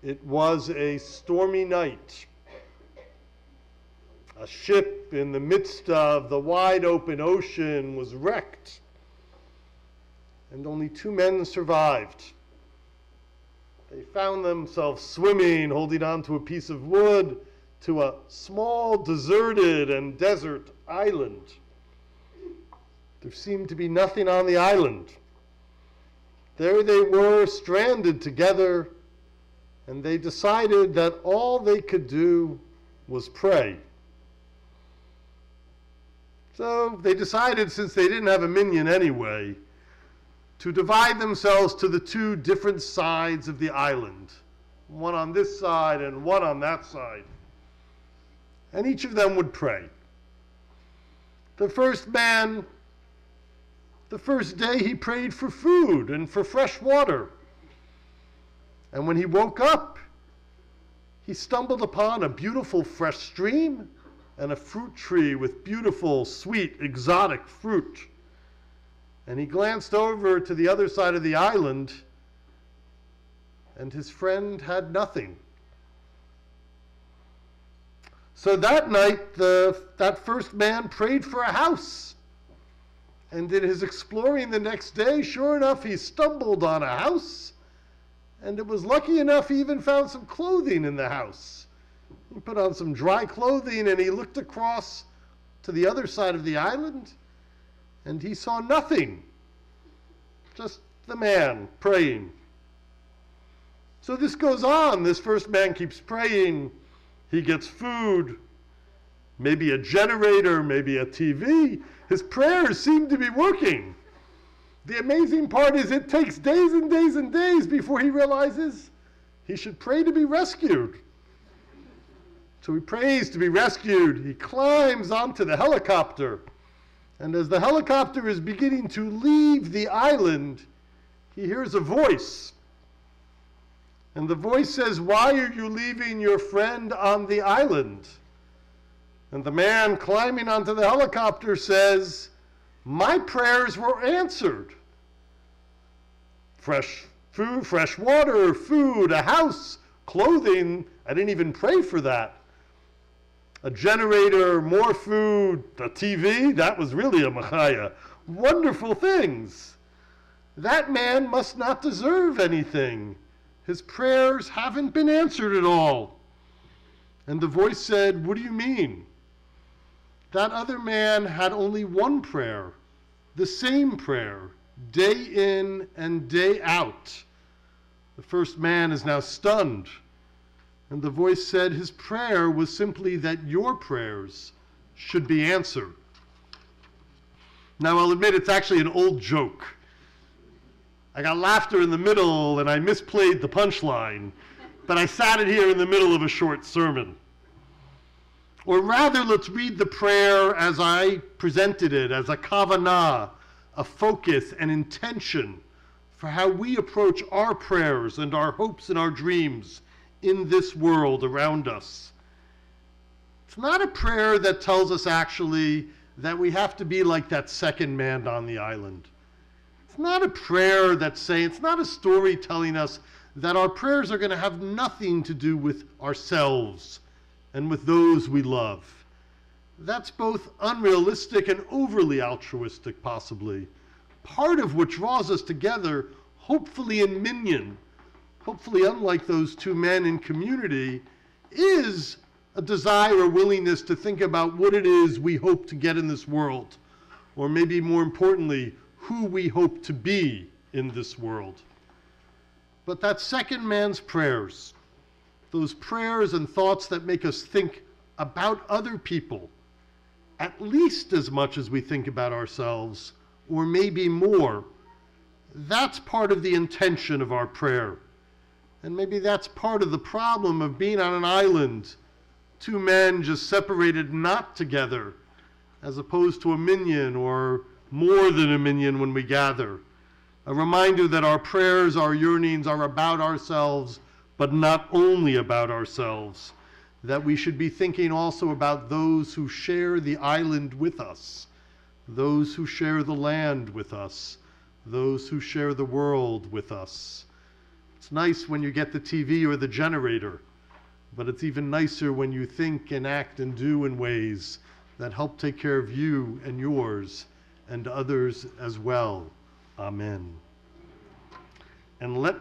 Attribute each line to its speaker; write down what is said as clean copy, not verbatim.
Speaker 1: It was a stormy night. A ship in the midst of the wide open ocean was wrecked, and only 2 men survived. They found themselves swimming, holding onto a piece of wood, to a small, deserted and desert island. There seemed to be nothing on the island. There they were, stranded together, and they decided that all they could do was pray. So they decided, since they didn't have a minyan anyway, to divide themselves to the 2 different sides of the island, one on this side and one on that side. And each of them would pray. The first man, the first day, he prayed for food and for fresh water. And when he woke up, he stumbled upon a beautiful fresh stream and a fruit tree with beautiful, sweet, exotic fruit. And he glanced over to the other side of the island, and his friend had nothing. So that night, that first man prayed for a house. And in his exploring the next day, sure enough, he stumbled on a house. And it was lucky enough he even found some clothing in the house. He put on some dry clothing and he looked across to the other side of the island, and he saw nothing. Just the man praying. So this goes on. This first man keeps praying. He gets food, maybe a generator, maybe a TV. His prayers seem to be working. The amazing part is it takes days and days and days before he realizes he should pray to be rescued. So he prays to be rescued. He climbs onto the helicopter. And as the helicopter is beginning to leave the island, he hears a voice. And the voice says, "Why are you leaving your friend on the island?" And the man climbing onto the helicopter says, "My prayers were answered. Fresh food, fresh water, food, a house, clothing. I didn't even pray for that. A generator, more food, a TV, that was really a machaya. Wonderful things. That man must not deserve anything. His prayers haven't been answered at all." And the voice said, "What do you mean?" That other man had only one prayer, the same prayer, day in and day out. The first man is now stunned. And the voice said his prayer was simply that your prayers should be answered. Now I'll admit it's actually an old joke. I got laughter in the middle and I misplayed the punchline, but I sat it here in the middle of a short sermon. Or rather, let's read the prayer as I presented it, as a kavanah, a focus, an intention for how we approach our prayers and our hopes and our dreams in this world around us. It's not a prayer that tells us actually that we have to be like that second man on the island. It's not a prayer that's saying, it's not a story telling us that our prayers are going to have nothing to do with ourselves and with those we love. That's both unrealistic and overly altruistic, possibly. Part of what draws us together, hopefully in minyan, hopefully unlike those 2 men in community, is a desire or willingness to think about what it is we hope to get in this world, or maybe more importantly, who we hope to be in this world. But that second man's prayers, those prayers and thoughts that make us think about other people, at least as much as we think about ourselves, or maybe more, that's part of the intention of our prayer. And maybe that's part of the problem of being on an island, 2 men just separated, not together, as opposed to a minyan or more than a minyan when we gather. A reminder that our prayers, our yearnings are about ourselves, but not only about ourselves. That we should be thinking also about those who share the island with us, those who share the land with us, those who share the world with us. It's nice when you get the TV or the generator, but it's even nicer when you think and act and do in ways that help take care of you and yours and others as well. Amen. And let